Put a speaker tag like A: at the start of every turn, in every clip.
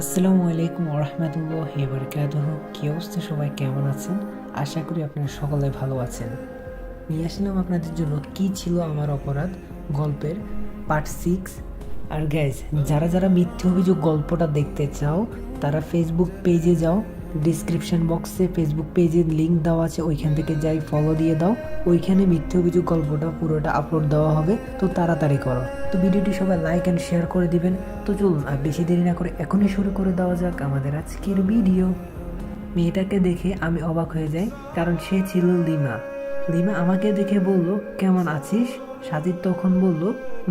A: আসসালামু আলাইকুম ওরহমতুল্লাহি বারাকাতুহু। কি অবস্থা, সবাই কেমন আছেন? আশা করি আপনারা সকলে ভালো আছেন। নিয়ে আসলাম আপনাদের জন্য কি ছিল আমার অপরাধ গল্পের পার্ট 6। আর গাইজ, যারা যারা মিথ্যে অভিযোগ গল্পটা দেখতে চাও তারা ফেসবুক পেজে যাও, ডিসক্রিপশন বক্সে ফেসবুক পেজের লিঙ্ক দেওয়া আছে, ওইখান থেকে যাই ফলো দিয়ে দাও। ওইখানে মিথ্যে অভিযোগ গল্পটা পুরোটা আপলোড দেওয়া হবে, তো তাড়াতাড়ি করো। তো ভিডিওটি সবাই লাইক অ্যান্ড শেয়ার করে দিবেন। তো চলুন আর বেশি দেরি না করে এখনই শুরু করে দেওয়া যাক আমাদের আজকের ভিডিও। মেয়েটাকে দেখে আমি অবাক হয়ে যাই, কারণ সে ছিল লিমা। লিমা আমাকে দেখে বলল, কেমন আছিস? সাজিদ তখন বলল,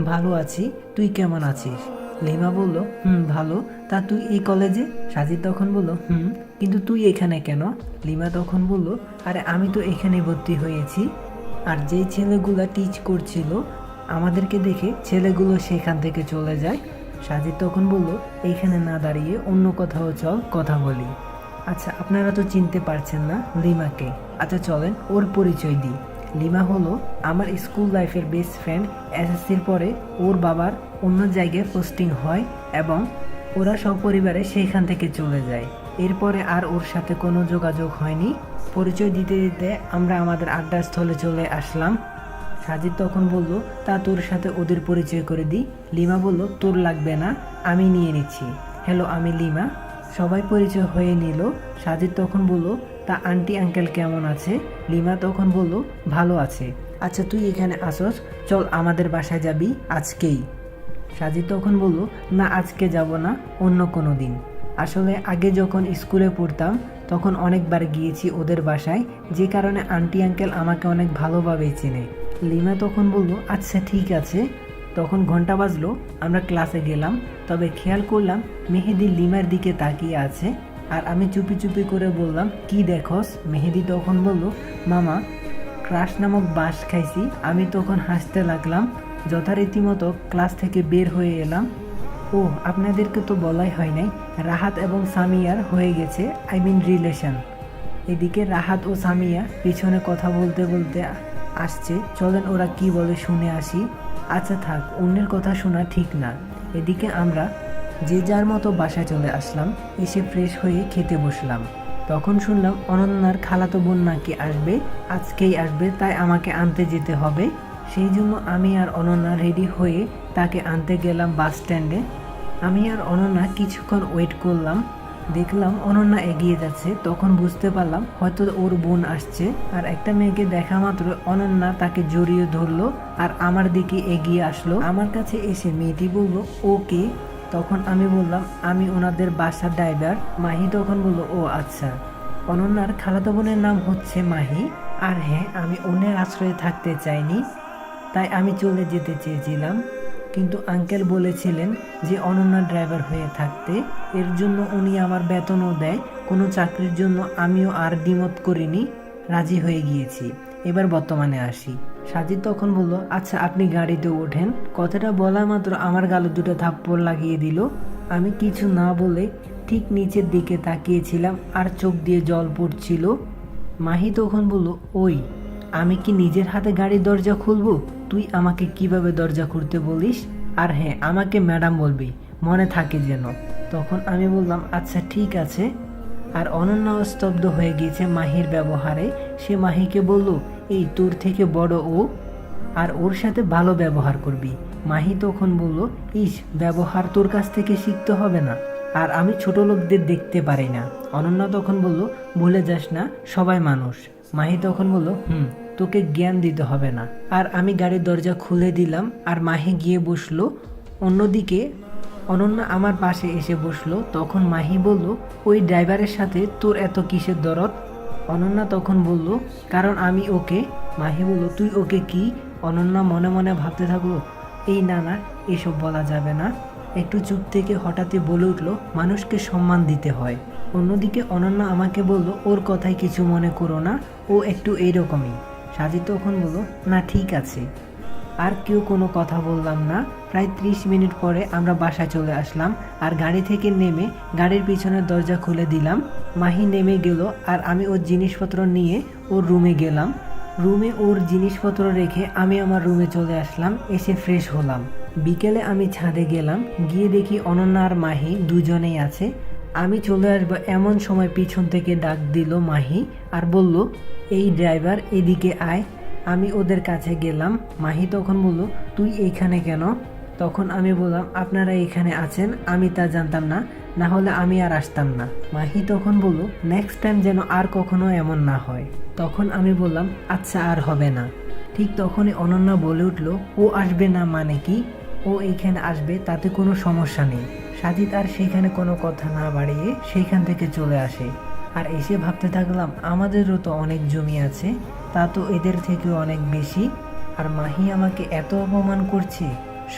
A: ভালো আছি, তুই কেমন আছিস? লিমা বলল, ভালো। তা তুই এই কলেজে? সাজিদ তখন বলল, কিন্তু তুই এখানে কেন? লিমা তখন বলল, আরে আমি তো এখানে ভর্তি হয়েছি। আর যেই ছেলেগুলা টিচ করছিল আমাদেরকে দেখে ছেলেগুলো সেখান থেকে চলে যায়। সাজিদ তখন বলল, এইখানে না দাঁড়িয়ে অন্য কোথাও চল, কথা বলি। আচ্ছা, আপনারা তো চিনতে পারছেন না লিমাকে। আচ্ছা চলেন ওর পরিচয় দিই। লিমা হলো আমার স্কুল লাইফের বেস্ট ফ্রেন্ড। এসএসসির পরে ওর বাবার অন্য জায়গায় পোস্টিং হয় এবং ওরা সপরিবারে সেইখান থেকে চলে যায়। এরপরে আর ওর সাথে কোনো যোগাযোগ হয়নি। পরিচয় দিতে দিতে আমরা আমাদের আড্ডাস্থলে চলে আসলাম। সাজিদ তখন বলল, তা তোর সাথে ওদের পরিচয় করে দিই। লিমা বলল, তোর লাগবে না, আমি নিয়ে নিচ্ছি। হ্যালো, আমি লিমা। সবাই পরিচয় হয়ে নিল। সাজিদ তখন বলল, তা আন্টি আঙ্কেল কেমন আছে? লিমা তখন বলল, ভালো আছে। আচ্ছা তুই এখানে আসস, চল আমাদের বাসায় যাবি আজকেই। সাজিদ তখন বলল, না আজকে যাব না, অন্য কোনো দিন। আসলে আগে যখন স্কুলে পড়তাম তখন অনেকবার গিয়েছি ওদের বাসায়, যে কারণে আন্টি আঙ্কেল আমাকে অনেক ভালোভাবেই চেনে। লিমা তখন বলল, আচ্ছা ঠিক আছে। তখন ঘন্টা বাজলো, আমরা ক্লাসে গেলাম। তবে খেয়াল করলাম মেহেদি লিমার দিকে তাকিয়ে আছে। আর আমি চুপি চুপি করে বললাম, কি দেখস? মেহেদি তখন বলল, মামা, ক্রাশ নামক বাঁশ খাইছি। আমি তখন হাসতে লাগলাম। যথারীতি মতো ক্লাস থেকে বের হয়ে এলাম। ও, আপনাদেরকে তো বলাই হয় নাই, রাহাত এবং সামিয়ার হয়ে গেছে, আই মিন রিলেশন। এদিকে রাহাত ও সামিয়া পিছনে কথা বলতে বলতে আসছে। চলেন ওরা কি বলে শুনে আসি। আচ্ছা থাক, অন্যের কথা শোনা ঠিক না। এদিকে আমরা যে যার মতো বাসায় চলে আসলাম। এসে ফ্রেশ হয়ে খেতে বসলাম। তখন শুনলাম অনন্যার খালাতো বোন নাকি আসবে, আজকেই আসবে, তাই আমাকে আনতে যেতে হবে। সেই জন্য আমি আর অনন্যা রেডি হয়ে তাকে আনতে গেলাম বাস স্ট্যান্ডে। আমি আর অনন্যা কিছুক্ষণ ওয়েট করলাম। দেখলাম অনন্যা এগিয়ে যাচ্ছে, তখন বুঝতে পারলাম হয়তো ওর বোন আসছে। আর একটা মেয়েকে দেখা মাত্র অনন্যা তাকে জড়িয়ে ধরলো আর আমার দিকে এগিয়ে আসলো। আমার কাছে এসে মেয়েটি বলল, ওকে। তখন আমি বললাম, আমি ওনাদের বাসার ড্রাইভার। মাহি তখন বলল, ও আচ্ছা। অনন্যার খালাতো বোনের নাম হচ্ছে মাহি। আর হ্যাঁ, আমি অন্যের আশ্রয়ে থাকতে চাইনি, তাই আমি চলে যেতে চেয়েছিলাম, কিন্তু আঙ্কেল বলেছিলেন যে অনন্যা ড্রাইভার হয়ে থাকতে। এর জন্য উনি আমার বেতনও দেয়। কোনো চাকরির জন্য আমিও আর দ্বিমত করিনি, রাজি হয়ে গিয়েছি। এবার বর্তমানে আসি। সাজিদ তখন বলল, আচ্ছা আপনি গাড়িতে ওঠেন। কথাটা বলা মাত্র আমার গালে দুটো থাপ্পড় লাগিয়ে দিল। আমি কিছু না বলে ঠিক নিচের দিকে তাকিয়েছিলাম আর চোখ দিয়ে জল পড়ছিল। মাহি তখন বলল, ওই, আমি কি নিজের হাতে গাড়ির দরজা খুলবো? তুই আমাকে কিভাবে দরজা খুলতে বলিস? আর হ্যাঁ, আমাকে ম্যাডাম বলবি, মনে থাকে যেন। তখন আমি বললাম, আচ্ছা ঠিক আছে। আর অনন্যা স্তব্ধ হয়ে গিয়েছে মাহির ব্যবহারে। সে মাহিকে বলল, এই তোর থেকে বড় ও, আর ওর সাথে ভালো ব্যবহার করবি। মাহি তখন বলল, ইস, ব্যবহার তোর কাছ থেকে শিখতে হবে না, আর আমি ছোট লোকদের দেখতে পারি না। অনন্যা তখন বলল, ভুলে যাস না, সবাই মানুষ। মাহি তখন বলল, তোকে জ্ঞান দিতে হবে না। আর আমি গাড়ির দরজা খুলে দিলাম আর মাহি গিয়ে বসলো। অন্যদিকে অনন্যা আমার পাশে এসে বসলো। তখন মাহি বলল, ওই ড্রাইভারের সাথে তোর এত কিসের দরদ? অনন্যা তখন বলল, কারণ আমি ওকে। মাহি বলল, তুই ওকে কি? অনন্যা মনে মনে ভাবতে থাকলো, এই না না, এসব বলা যাবে না। একটু চুপ থেকে হঠাৎই বলে উঠল, মানুষকে সম্মান দিতে হয়। অন্যদিকে অনন্যা আমাকে বলল, ওর কথায় কিছু মনে করো না, ও একটু এইরকমই। সাজিদ তখন বলল, না ঠিক আছে। আর কেউ কোনো কথা বললাম না। প্রায় 30 মিনিট পরে আমরা বাসায় চলে আসলাম। আর গাড়ি থেকে নেমে গাড়ির পিছনের দরজা খুলে দিলাম। মাহি নেমে গেল আর আমি ওর জিনিসপত্র নিয়ে ওর রুমে গেলাম। রুমে ওর জিনিসপত্র রেখে আমি আমার রুমে চলে আসলাম। এসে ফ্রেশ হলাম। বিকেলে আমি ছাদে গেলাম, গিয়ে দেখি অনন্যা আর মাহি দুজনেই আছে। আমি চলে আসবো এমন সময় পিছন থেকে ডাক দিল মাহি আর বলল, এই ড্রাইভার এদিকে আয়। আমি ওদের কাছে গেলাম। মাহি তখন বলল, তুই এইখানে কেন? তখন আমি বললাম, আপনারা এখানে আছেন আমি তা জানতাম না, না হলে আমি আর আসতাম না। মাহি তখন বলল, নেক্সট টাইম যেন আর কখনো এমন না হয়। তখন আমি বললাম, আচ্ছা আর হবে না। ঠিক তখনই অনন্যা বলে উঠল, ও আসবে না মানে কি? ও এইখানে আসবে তাতে কোনো সমস্যা নেই। সাজিদ আর সেখানে কোনো কথা না বাড়িয়ে সেইখান থেকে চলে আসে। আর এসে ভাবতে থাকলাম, আমাদেরও তো অনেক জমি আছে, তা তো এদের থেকেও অনেক বেশি। আর মাহি আমাকে এত অপমান করছে,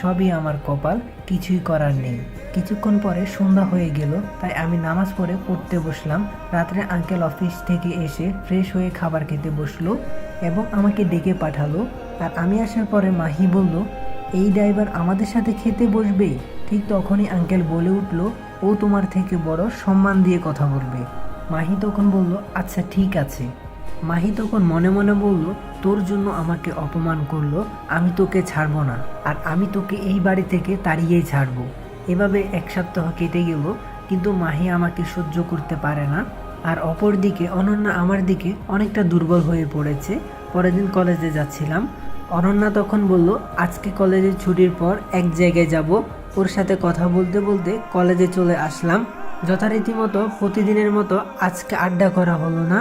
A: সবই আমার কপাল, কিছুই করার নেই। কিছুক্ষণ পরে সন্ধ্যা হয়ে গেল, তাই আমি নামাজ পড়তে বসলাম। রাত্রে আঙ্কেল অফিস থেকে এসে ফ্রেশ হয়ে খাবার খেতে বসলো এবং আমাকে ডেকে পাঠালো। আর আমি আসার পরে মাহি বলল, এই ড্রাইভার আমাদের সাথে খেতে বসবে? ঠিক তখনই আঙ্কেল বলে উঠল, ও তোমার থেকে বড়, সম্মান দিয়ে কথা বলবে। মাহি তখন বলল, আচ্ছা ঠিক আছে। মাহি তখন মনে মনে বলল, তোর জন্য আমাকে অপমান করলো, আমি তোকে ছাড়বো না, আর আমি তোকে এই বাড়ি থেকে তাড়িয়েই ছাড়বো। এভাবে এক সপ্তাহ কেটে গেল, কিন্তু মাহি আমাকে সহ্য করতে পারে না। আর অপরদিকে অনন্যা আমার দিকে অনেকটা দুর্বল হয়ে পড়েছে। পরের দিন কলেজে যাচ্ছিলাম। অনন্যা তখন বলল, আজকে কলেজের ছুটির পর এক জায়গায় যাব। ওর সাথে কথা বলতে বলতে কলেজে চলে আসলাম। যথারীতি মতো প্রতিদিনের মতো আজকে আড্ডা করা হলো না।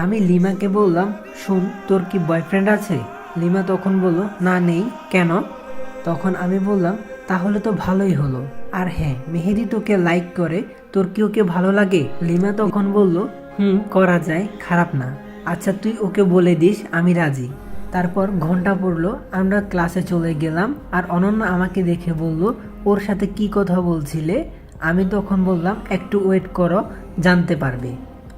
A: আমি লিমাকে বললাম, শোন, তোর কি বয়ফ্রেন্ড আছে? লিমা তখন বলল, না নেই, কেন? তখন আমি বললাম, তাহলে তো ভালোই হলো। আর হ্যাঁ, মেহেদি তোকে লাইক করে, তোর কি ওকে ভালো লাগে? লিমা তখন বলল, করা যায়, খারাপ না। আচ্ছা তুই ওকে বলে দিস, আমি রাজি। তারপর ঘন্টা পড়লো, আমরা ক্লাসে চলে গেলাম। আর অনন্যা আমাকে দেখে বলল, ওর সাথে কি কথা বলছিলে? আমি তখন বললাম, একটু ওয়েট করো, জানতে পারবে।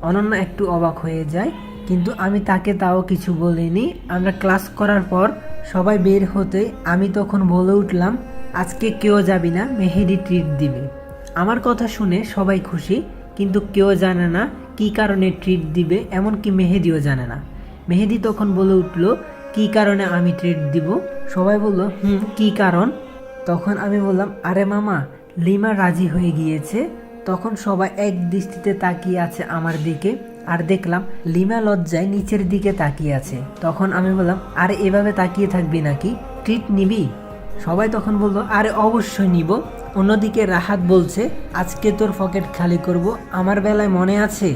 A: অনন্যা একটু অবাক হয়ে যায়, কিন্তু আমি তাকে তাও কিছু বলিনি। আমরা ক্লাস করার পর সবাই বের হতে আমি তখন বলে উঠলাম, আজকে কেউ যাবি না, মেহেদি ট্রিট দিবে। আমার কথা শুনে সবাই খুশি, কিন্তু কেউ জানে না কি কারণে ট্রিট দিবে, এমনকি মেহেদিও জানে না। মেহেদি তখন বলে উঠল, কি কারণে আমি ট্রিট দিব? সবাই বলল, কি কারণ? তখন আমি বললাম, আরে মামা, লিমা রাজি হয়ে গিয়েছে। তখন সবাই এক দৃষ্টিতে তাকিয়ে আছে আমার দিকে, আর দেখলাম লিমা লজ্জায় নিচের দিকে তাকিয়ে আছে। তখন আমি বললাম, আরে এভাবে তাকিয়ে থাকবি নাকি, ট্রিট নিবি? সবাই তখন বলল, আরে অবশ্যই নিব। অন্যদিকে রাহাত বলছে, আজকে তোর পকেট খালি করব, আমার বেলায় মনে আছে?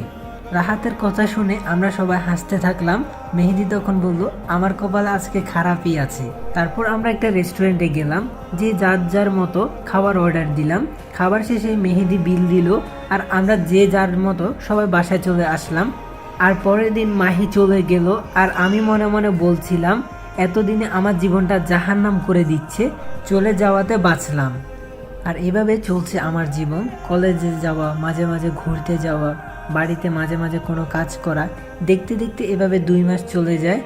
A: রাহাতের কথা শুনে আমরা সবাই হাসতে থাকলাম। মেহেদি তখন বলল, আমার কপালে আজকে খারাপই আছে। তারপর আমরা একটা রেস্টুরেন্টে গেলাম, যে যার যার মতো খাবার অর্ডার দিলাম। খাবার শেষে মেহেদি বিল দিল, আর আমরা যে যার মতো সবাই বাসায় চলে আসলাম। আর পরের দিন মাহি চলে গেল, আর আমি মনে মনে বলছিলাম, এতদিনে আমার জীবনটা জাহান্নাম করে দিচ্ছে, চলে যাওয়াতে বাঁচলাম। আর এভাবে চলছে আমার জীবন। কলেজে যাওয়া, মাঝে মাঝে ঘুরতে যাওয়া, বাড়িতে মাঝে মাঝে কোনো কাজ করা, দেখতে দেখতে এভাবে 2 মাস চলে যায়।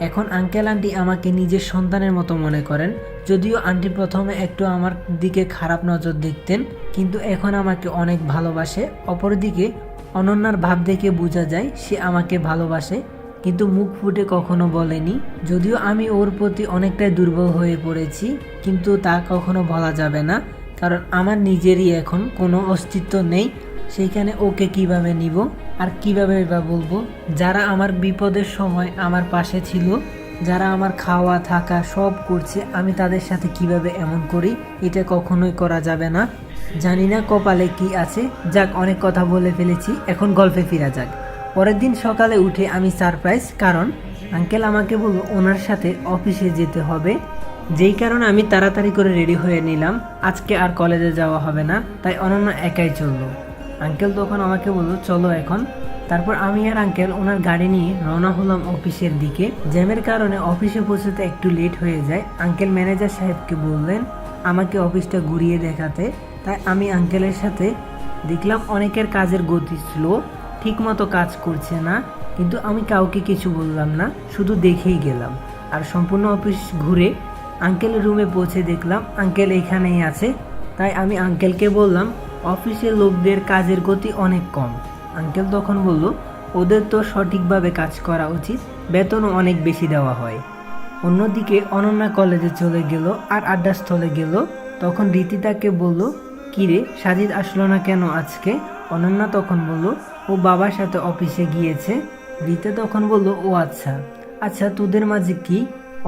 A: এখন আঙ্কেল আন্টি আমাকে নিজের সন্তানের মতো মনে করেন। যদিও আন্টি প্রথমে একটু আমার দিকে খারাপ নজর দেখতেন, কিন্তু এখন আমাকে অনেক ভালোবাসে। অপরদিকে অনন্যার ভাব দেখে বোঝা যায় সে আমাকে ভালোবাসে, কিন্তু মুখ ফুটে কখনো বলেনি। যদিও আমি ওর প্রতি অনেকটাই দুর্বল হয়ে পড়েছি, কিন্তু তা কখনো বলা যাবে না, কারণ আমার নিজেরই এখন কোনো অস্তিত্ব নেই। সেইখানে ওকে কিভাবে নিব আর কিভাবে বা বলবো? যারা আমার বিপদের সময় আমার পাশে ছিল, যারা আমার খাওয়া থাকা সব করছে, আমি তাদের সাথে কিভাবে এমন করি? এটা কখনোই করা যাবে না। জানি না কপালে কি আছে। যাক, অনেক কথা বলে ফেলেছি, এখন গল্পে ফিরা যাক। পরের দিন সকালে উঠে আমি সারপ্রাইজ, কারণ আঙ্কেল আমাকে বলল ওনার সাথে অফিসে যেতে হবে। যেই কারণে আমি তাড়াতাড়ি করে রেডি হয়ে নিলাম। আজকে আর কলেজে যাওয়া হবে না, তাই অনন্য একাই চললো। আঙ্কেল তখন আমাকে বলল, চলো এখন। তারপর আমি আর আঙ্কেল ওনার গাড়ি নিয়ে রওনা হলাম অফিসের দিকে। জ্যামের কারণে অফিসে পৌঁছতে একটু লেট হয়ে যায়। আঙ্কেল ম্যানেজার সাহেবকে বললেন আমাকে অফিসটা ঘুরিয়ে দেখাতে, তাই আমি আঙ্কেলের সাথে দেখলাম অনেকের কাজের গতি স্লো, ঠিক মতো কাজ করছে না, কিন্তু আমি কাউকে কিছু বললাম না, শুধু দেখেই গেলাম। আর সম্পূর্ণ অফিস ঘুরে আঙ্কেলের রুমে পৌঁছে দেখলাম আঙ্কেল এখানেই আছে। তাই আমি আঙ্কেলকে বললাম, অফিসের লোকদের কাজের গতি অনেক কম। আঙ্কেল তখন বলল, ওদের তো সঠিকভাবে কাজ করা উচিত, বেতনও অনেক বেশি দেওয়া হয়। অন্যদিকে অনন্যা কলেজে চলে গেল আর আড্ডাস্থলে গেল। তখন রীতি তাকে বলল, কিরে সাজিদ আসলো না কেন আজকে? অনন্যা তখন বলল, ও বাবার সাথে অফিসে গিয়েছে। রীতি তখন বলল, ও আচ্ছা আচ্ছা, তোদের মাঝে কি?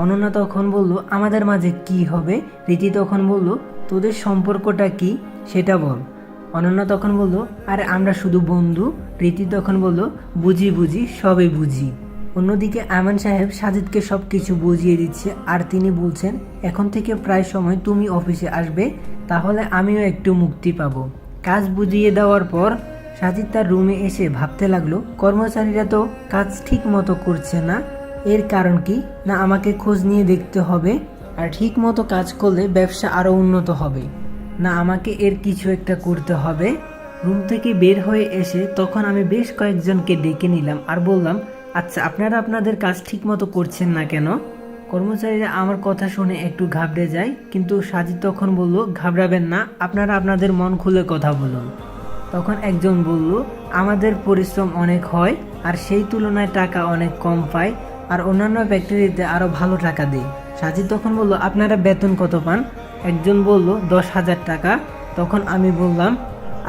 A: অনন্যা তখন বলল, আমাদের মাঝে কি হবে? রীতি তখন বলল, তোদের সম্পর্কটা কি সেটা বল। অনন্যা তখন বলল, আরে আমরা শুধু বন্ধু। রীতি তখন বলল, বুঝি বুঝি, সবে বুঝি। অন্যদিকে আমান সাহেব সাজিদকে সব কিছু বুঝিয়ে দিচ্ছে আর তিনি বলছেন, এখন থেকে প্রায় সময় তুমি অফিসে আসবে, তাহলে আমিও একটু মুক্তি পাবো। কাজ বুঝিয়ে দেওয়ার পর সাজিদ তার রুমে এসে ভাবতে লাগলো, কর্মচারীরা তো কাজ ঠিক মতো করছে না, এর কারণ কি? না আমাকে খোঁজ নিয়ে দেখতে হবে, আর ঠিক মতো কাজ করলে ব্যবসা আরও উন্নত হবে, না আমাকে এর কিছু একটা করতে হবে। রুম থেকে বের হয়ে এসে তখন আমি বেশ কয়েকজনকে ডেকে নিলাম আর বললাম, আচ্ছা আপনারা আপনাদের কাজ ঠিক মতো করছেন না কেন? কর্মচারীরা আমার কথা শুনে একটু ঘাবড়ে যায়, কিন্তু সাজিদ তখন বলল, ঘাবড়াবেন না, আপনারা আপনাদের মন খুলে কথা বলুন। তখন একজন বলল, আমাদের পরিশ্রম অনেক হয় আর সেই তুলনায় টাকা অনেক কম পায়, আর অন্যান্য ফ্যাক্টরিতে আরও ভালো টাকা দেয়। সাজিদ তখন বলল, আপনারা বেতন কত পান? একজন বলল, 10,000 টাকা। তখন আমি বললাম,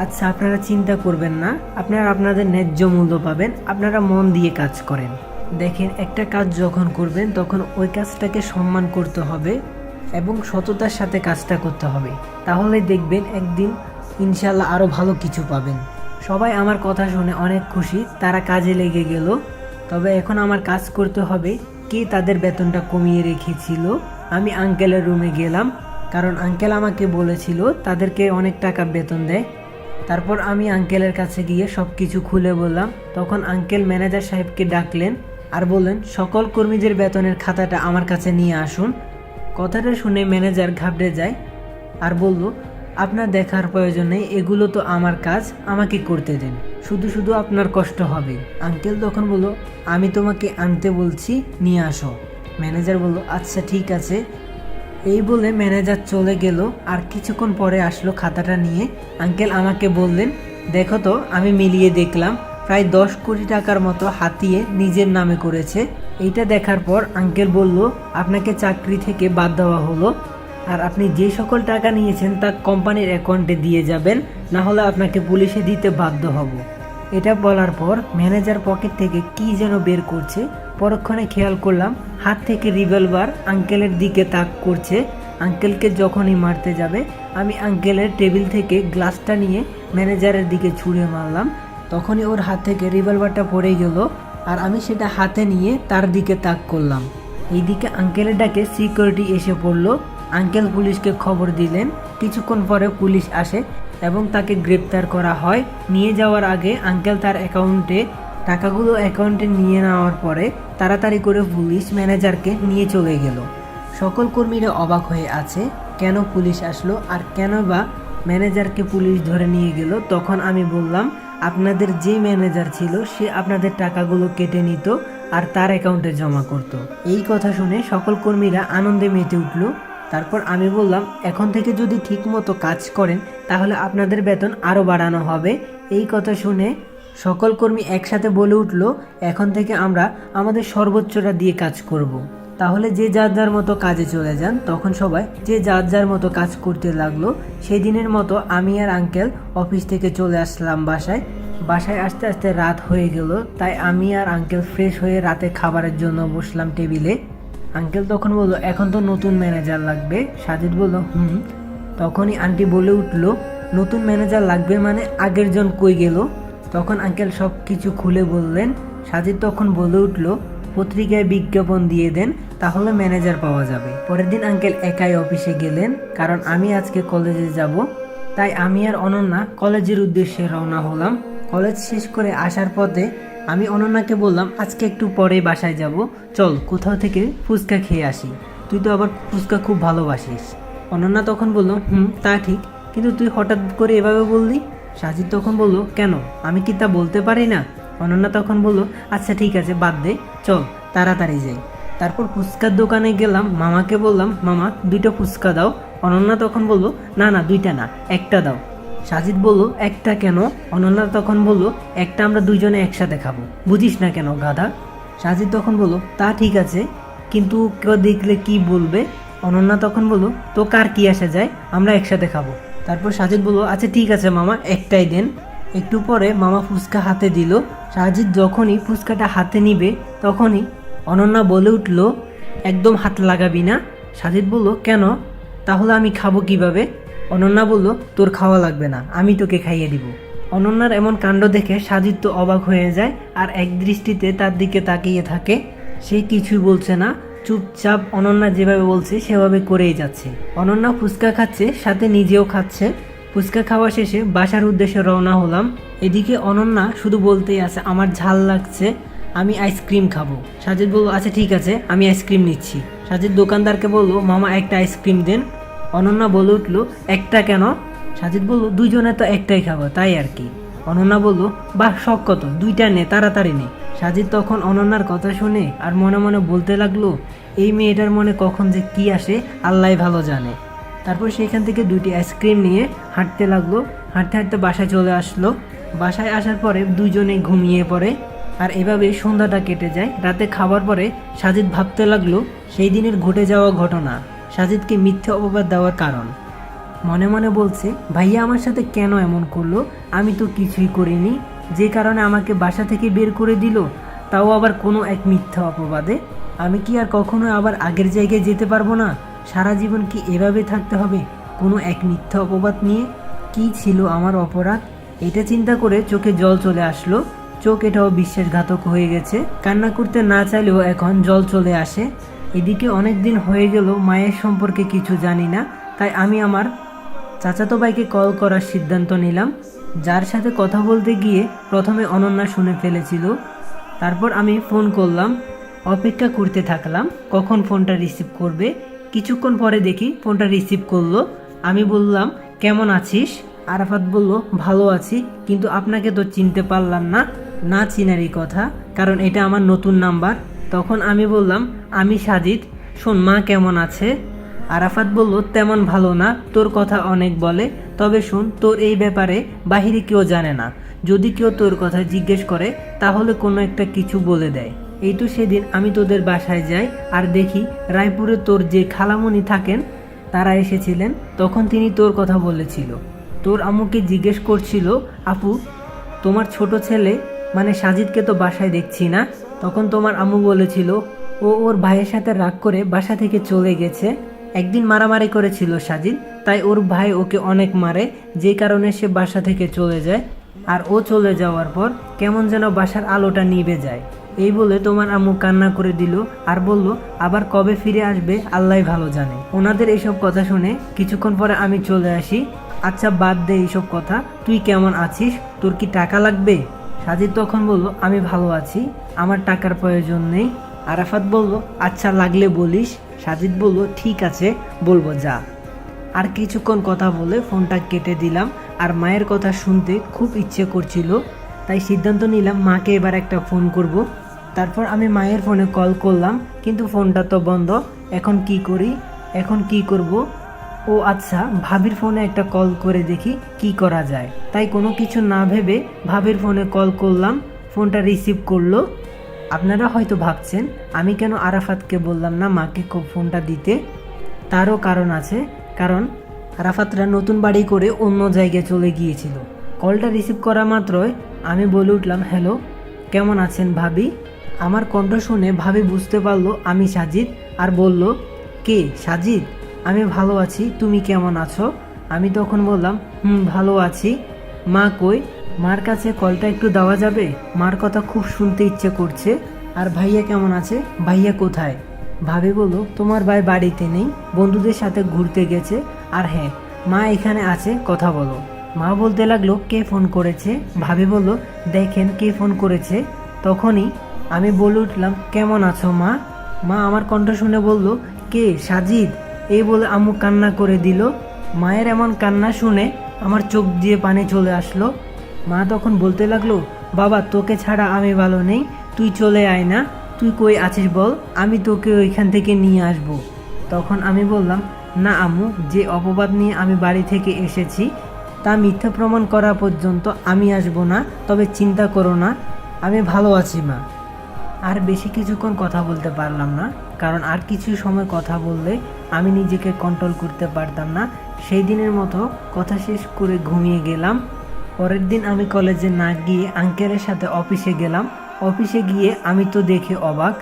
A: আচ্ছা আপনারা চিন্তা করবেন না, আপনারা আপনাদের ন্যায্য মূল্য পাবেন, আপনারা মন দিয়ে কাজ করেন। দেখেন, একটা কাজ যখন করবেন তখন ওই কাজটাকে সম্মান করতে হবে এবং সততার সাথে কাজটা করতে হবে, তাহলে দেখবেন একদিন ইনশাল্লাহ আরও ভালো কিছু পাবেন। সবাই আমার কথা শুনে অনেক খুশি, তারা কাজে লেগে গেল। তবে এখন আমার কাজ করতে হবে। কে তাদের বেতনটা কমিয়ে রেখেছিল? আমি আঙ্কেলের রুমে গেলাম, কারণ আঙ্কেল আমাকে বলেছিল তাদেরকে অনেক টাকা বেতন দেয়। তারপর আমি আঙ্কেলের কাছে গিয়ে সব কিছু খুলে বললাম। তখন আঙ্কেল ম্যানেজার সাহেবকে ডাকলেন আর বললেন, সকল কর্মীদের বেতনের খাতাটা আমার কাছে নিয়ে আসুন। কথাটা শুনে ম্যানেজার ঘাবড়ে যায় আর বলল, আপনার দেখার প্রয়োজন নেই, এগুলো তো আমার কাজ, আমাকে করতে দেন, শুধু শুধু আপনার কষ্ট হবে। আঙ্কেল তখন বলল, আমি তোমাকে আনতে বলছি, নিয়ে আসো। ম্যানেজার বলল, আচ্ছা ঠিক আছে। এই বলে ম্যানেজার চলে গেল আর কিছুক্ষণ পরে আসলো খাতাটা নিয়ে। আঙ্কেল আমাকে বললেন, দেখো তো, আমি মিলিয়ে দেখলাম প্রায় 10 কোটি টাকার মতো হাতিয়ে নিজের নামে করেছে। এইটা দেখার পর আঙ্কেল বলল, আপনাকে চাকরি থেকে বাদ দেওয়া হলো, আর আপনি যে সকল টাকা নিয়েছেন তা কোম্পানির অ্যাকাউন্টে দিয়ে যাবেন, না হলে আপনাকে পুলিশে দিতে বাধ্য হব। এটা বলার পর ম্যানেজার পকেট থেকে কি যেন বের করছে, পরক্ষণে খেয়াল করলাম হাত থেকে রিভলভার আঙ্কেলের দিকে তাক করছে। আঙ্কেলকে যখনই মারতে যাবে আমি আঙ্কেলের টেবিল থেকে গ্লাসটা নিয়ে ম্যানেজারের দিকে ছুঁড়ে মারলাম। তখনই ওর হাত থেকে রিভলভারটা পড়ে গেল আর আমি সেটা হাতে নিয়ে তার দিকে তাক করলাম। এইদিকে আঙ্কেলের ডাকে সিকিউরিটি এসে পড়লো। আঙ্কেল পুলিশকে খবর দিলেন। কিছুক্ষণ পরে পুলিশ আসে এবং তাকে গ্রেপ্তার করা হয়। নিয়ে যাওয়ার আগে আঙ্কেল তার টাকাগুলো অ্যাকাউন্টে নিয়ে নেওয়ার পরে তাড়াতাড়ি করে পুলিশ ম্যানেজারকে নিয়ে চলে গেল। সকল কর্মীরা অবাক হয়ে আছে, কেন পুলিশ আসলো আর কেন বা ম্যানেজারকে পুলিশ ধরে নিয়ে গেল। তখন আমি বললাম, আপনাদের যে ম্যানেজার ছিল সে আপনাদের টাকাগুলো কেটে নিত আর তার অ্যাকাউন্টে জমা করত। এই কথা শুনে সকল কর্মীরা আনন্দে মেতে উঠল। তারপর আমি বললাম, এখন থেকে যদি ঠিকমতো কাজ করেন তাহলে আপনাদের বেতন আরও বাড়ানো হবে। এই কথা শুনে সকল কর্মী একসাথে বলে উঠল, এখন থেকে আমরা আমাদের সর্বোচ্চটা দিয়ে কাজ করব। তাহলে যে যার যার মতো কাজে চলে যান। তখন সবাই যে যার যার মতো কাজ করতে লাগলো। সেই দিনের মতো আমি আর আঙ্কেল অফিস থেকে চলে আসলাম বাসায় আসতে আসতে রাত হয়ে গেল। তাই আমি আর আঙ্কেল ফ্রেশ হয়ে রাতে খাবারের জন্য বসলাম টেবিলে। আঙ্কেল তখন বলল, এখন তো নতুন ম্যানেজার লাগবে। সাজিদ বলল, তখনই আন্টি বলে উঠল, নতুন ম্যানেজার লাগবে মানে আগের জন কই গেল? তখন আঙ্কেল সব কিছু খুলে বললেন। সাজিদ তখন বলে উঠল, পত্রিকায় বিজ্ঞাপন দিয়ে দেন, তাহলে ম্যানেজার পাওয়া যাবে। পরের দিন আঙ্কেল একাই অফিসে গেলেন, কারণ আমি আজকে কলেজে যাব। তাই আমি আর অনন্যা কলেজের উদ্দেশ্যে রওনা হলাম। কলেজ শেষ করে আসার পথে আমি অনন্যাকে বললাম, আজকে একটু পরে বাসায় যাব, চল কোথাও থেকে ফুচকা খেয়ে আসি, তুই তো আবার ফুচকা খুব ভালোবাসিস। অনন্যা তখন বলল, তা ঠিক, কিন্তু তুই হঠাৎ করে এভাবে বললি? সাজিদ তখন বলল, কেন, আমি কি তা বলতে পারি না? অনন্যা তখন বলল, আচ্ছা ঠিক আছে, বাদ দে, চল তাড়াতাড়ি যাই। তারপর ফুচকার দোকানে গেলাম। মামাকে বললাম, মামা 2টা ফুচকা দাও। অনন্যা তখন বলল, না না 2টা না, একটা দাও। সাজিদ বলল, একটা কেন? অনন্যা তখন বলল, একটা আমরা দুইজনে একসাথে খাবো, বুঝিস না কেন গাধা? সাজিদ তখন বলল, তা ঠিক আছে, কিন্তু কেউ দেখলে কি বলবে। অনন্যা তখন বলল, তো কার কি আসে যায়, আমরা একসাথে খাবো। তারপর সাজিদ বলল, আচ্ছা ঠিক আছে মামা, একটাই দেন। একটু পরে মামা ফুচকা হাতে দিল। সাজিদ যখনই ফুচকাটা হাতে নিবে তখনই অনন্যা বলে উঠল, একদম হাত লাগাবি না। সাজিদ বলল, কেন, তাহলে আমি খাবো কিভাবে? অনন্যা বলল, তোর খাওয়া লাগবে না, আমি তোকে খাইয়ে দিব। অনন্যার এমন কাণ্ড দেখে সাজিদ তো অবাক হয়ে যায় আর এক দৃষ্টিতে তার দিকে তাকিয়ে থাকে। সে কিছুই বলছে না, চুপচাপ অনন্যা যেভাবে বলছে সেভাবে করেই যাচ্ছে। অনন্যা ফুচকা খাচ্ছে, সাথে নিজেও খাচ্ছে। ফুচকা খাওয়া শেষে বাসার উদ্দেশ্যে রওনা হলাম। এদিকে অনন্যা শুধু বলতেই আছে, আমার ঝাল লাগছে, আমি আইসক্রিম খাবো। সাজিদ বলল, আচ্ছা ঠিক আছে, আমি আইসক্রিম নিচ্ছি। সাজিদ দোকানদারকে বলল, মামা একটা আইসক্রিম দেন। অনন্যা বলে উঠল, একটা কেন? সাজিদ বলল, দুইজনে তো একটাই খাবো, তাই আর কি। অনন্যা বলল, বাহ শখ কত, দুইটা নে, তাড়াতাড়ি নে। সাজিদ তখন অনন্যার কথা শুনে আর মনে মনে বলতে লাগলো, এই মেয়েটার মনে কখন যে কি আসে আল্লাহ ভালো জানে। তারপর সেখান থেকে দুইটি আইসক্রিম নিয়ে হাঁটতে লাগলো। হাঁটতে হাঁটতে বাসায় চলে আসলো। বাসায় আসার পরে দুইজনেই ঘুমিয়ে পড়ে। আর এভাবে সন্ধ্যাটা কেটে যায়। রাতে খাবার পরে সাজিদ ভাবতে লাগলো সেই দিনের ঘটে যাওয়া ঘটনা, সাজিদকে মিথ্যে অপবাদ দেওয়ার কারণ। মনে মনে বলছে, ভাইয়া আমার সাথে কেন এমন করলো, আমি তো কিছুই করিনি, যে কারণে আমাকে বাসা থেকে বের করে দিল, তাও আবার কোনো এক মিথ্যা অপবাদে। আমি কি আর কখনো আবার আগের জায়গায় যেতে পারবো না? সারা জীবন কি এভাবে থাকতে হবে কোনো এক মিথ্যা অপবাদ নিয়ে? কি ছিল আমার অপরাধ? এটা চিন্তা করে চোখে জল চলে আসলো। চোখ এটাও বিশ্বাসঘাতক হয়ে গেছে। কান্না করতে না চাইলেও এখন জল চলে আসে। এদিকে অনেক দিন হয়ে গেল মায়ের সম্পর্কে কিছু জানি না, তাই আমি আমার চাচাতো ভাইকে কল করার সিদ্ধান্ত নিলাম। যার সাথে কথা বলতে গিয়ে প্রথমে অনন্যা শুনে ফেলেছিল। তারপর আমি ফোন করলাম, অপেক্ষা করতে থাকলাম কখন ফোনটা রিসিভ করবে। কিছুক্ষণ পরে দেখি ফোনটা রিসিভ করলো। আমি বললাম, কেমন আছিস? আরাফাত বলল, ভালো আছি, কিন্তু আপনাকে তো চিনতে পারলাম না। না চিনারই কথা, কারণ এটা আমার নতুন নাম্বার। তখন আমি বললাম, আমি সাজিদ, শোন মা কেমন আছে? আরাফাত বলল, তেমন ভালো না, তোর কথা অনেক বলে, তবে শোন, তোর এই ব্যাপারে বাহিরে কেউ জানে না। যদি কেউ তোর কথা জিজ্ঞেস করে তাহলে কোনো একটা কিছু বলে দেয়। এই তো সেদিন আমি তোদের বাসায় যাই আর দেখি রায়পুরে তোর যে খালামণি থাকেন তারা এসেছিলেন। তখন তিনি তোর কথা বলেছিল। তোর আম্মুকে জিজ্ঞেস করছিল, আপু তোমার ছোট ছেলে মানে সাজিদকে তো বাসায় দেখছি না। তখন তোমার আম্মু বলেছিল, ও ওর ভাইয়ের সাথে রাগ করে বাসা থেকে চলে গেছে। একদিন মারামারি করেছিল সাজিদ, তাই ওর ভাই ওকে অনেক মারে, যে কারণে সে বাসা থেকে চলে যায়। আর ও চলে যাওয়ার পর কেমন যেন বাসার আলোটা নিভে যায়। এই বলে তোমার আম্মু কান্না করে দিল আর বলল, আবার কবে ফিরে আসবে আল্লাহ ভালো জানে। ওনাদের এসব কথা শুনে কিছুক্ষণ পরে আমি চলে আসি। আচ্ছা বাদ দে এইসব কথা, তুই কেমন আছিস, তোর কি টাকা লাগবে? সাজিদ তখন বলল, আমি ভালো আছি, আমার টাকার প্রয়োজন নেই। আরাফাত বলল, আচ্ছা লাগলে বলিস। সাজিদ বলল, ঠিক আছে বলবো, যা। আর কিছুক্ষণ কথা বলে ফোনটা কেটে দিলাম। আর মায়ের কথা শুনতে খুব ইচ্ছে করছিল, তাই সিদ্ধান্ত নিলাম মাকে এবার একটা ফোন করব। তারপর আমি মায়ের ফোনে কল করলাম, কিন্তু ফোনটা তো বন্ধ। এখন কি করি, এখন কি করব? ও আচ্ছা, ভাবির ফোনে একটা কল করে দেখি কি করা যায়। তাই কোনো কিছু না ভেবে ভাবির ফোনে কল করলাম। ফোনটা রিসিভ করলো। আপনারা হয়তো ভাবছেন আমি কেন আরাফাতকে বললাম না মাকে ফোনটা দিতে। তারও কারণ আছে, কারণ আরাফাতরা নতুন বাড়ি করে অন্য জায়গায় চলে গিয়েছিল। কলটা রিসিভ করা মাত্রই আমি বলে উঠলাম, হ্যালো, কেমন আছেন ভাবি? আমার কণ্ঠ শুনে ভাবি বুঝতে পারলো আমি সাজিদ আর বলল, কে সাজিদ? আমি ভালো আছি, তুমি কেমন আছো? আমি তখন বললাম, ভালো আছি। মা কই? মার কাছে কলটা একটু দেওয়া যাবে? মার কথা খুব শুনতে ইচ্ছে করছে। আর ভাইয়া কেমন আছে? ভাইয়া কোথায়? ভাবি বলল, তোমার ভাই বাড়িতে নেই, বন্ধুদের সাথে ঘুরতে গেছে। আর হ্যাঁ, মা এখানে আছে, কথা বলো। মা বলতে লাগলো, কে ফোন করেছে? ভাবি বলল, দেখেন কে ফোন করেছে। তখনই আমি বলে উঠলাম, কেমন আছো মা? মা আমার কণ্ঠ শুনে বলল, কে সাজিদ? এই বলে আম্মু কান্না করে দিল। মায়ের এমন কান্না শুনে আমার চোখ দিয়ে পানি চলে আসলো। মা তখন বলতে লাগলো, বাবা তোকে ছাড়া আমি ভালো নেই, তুই চলে আয় না। তুই কই আছিস বল, আমি তোকে ওইখান থেকে নিয়ে আসব। তখন আমি বললাম, না আম্মু, যে অপবাদ নিয়ে আমি বাড়ি থেকে এসেছি তা মিথ্যা প্রমাণ করা পর্যন্ত আমি আসব না। তবে চিন্তা করো না, আমি ভালো আছি মা। আর বেশি কিছুক্ষণ কথা বলতে পারলাম না, কারণ আর কিছু সময় কথা বললে আমি নিজেকে কন্ট্রোল করতে পারতাম না। সেই দিনের মতো কথা শেষ করে ঘুমিয়ে গেলাম। পরের দিন আমি কলেজে না গিয়ে আঙ্কেলের সাথে অফিসে গেলাম। অফিসে গিয়ে আমি তো দেখে অবাক।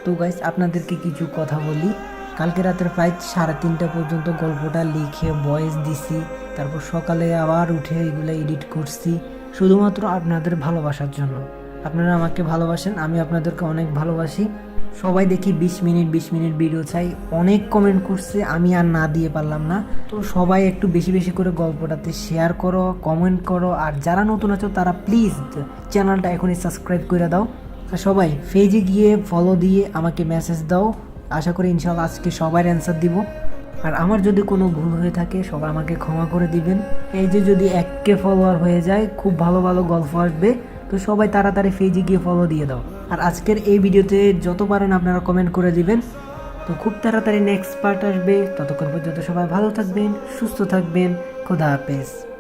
A: তো গাইস, আপনাদেরকে কিছু কথা বলি। কালকে রাতের প্রায় 3:30 পর্যন্ত গল্পটা লিখে ভয়েস দিছি, তারপর সকালে আবার উঠে এগুলো এডিট করছি শুধুমাত্র আপনাদের ভালোবাসার জন্য। আপনারা আমাকে ভালোবাসেন, আমি আপনাদেরকে অনেক ভালোবাসি। সবাই দেখি 20 মিনিট ভিডিও চাই, অনেক কমেন্ট করছে, আমি আর না দিয়ে পারলাম না। তো সবাই একটু বেশি বেশি করে গল্পটাতে শেয়ার করো, কমেন্ট করো, আর যারা নতুন আছো তারা প্লিজ চ্যানেলটা এখনই সাবস্ক্রাইব করে দাও। আর সবাই পেজে গিয়ে ফলো দিয়ে আমাকে মেসেজ দাও। আশা করি ইনশাআল্লাহ আজকে সবার অ্যান্সার দিব। আর আমার যদি কোনো ভুল হয়ে থাকে সবাই আমাকে ক্ষমা করে দিবেন। এই যে যদি 1K ফলোয়ার হয়ে যায় খুব ভালো ভালো গল্প আসবে। তো সবাই তাড়াতাড়ি পেজে গিয়ে ফলো দিয়ে দাও। আর আজকের এই ভিডিওতে যত পারেন আপনারা কমেন্ট করে দিবেন। তো খুব তাড়াতাড়ি নেক্সট পার্ট আসবে। ততক্ষণ পর্যন্ত সবাই ভালো থাকবেন, সুস্থ থাকবেন। খোদা হাফেজ।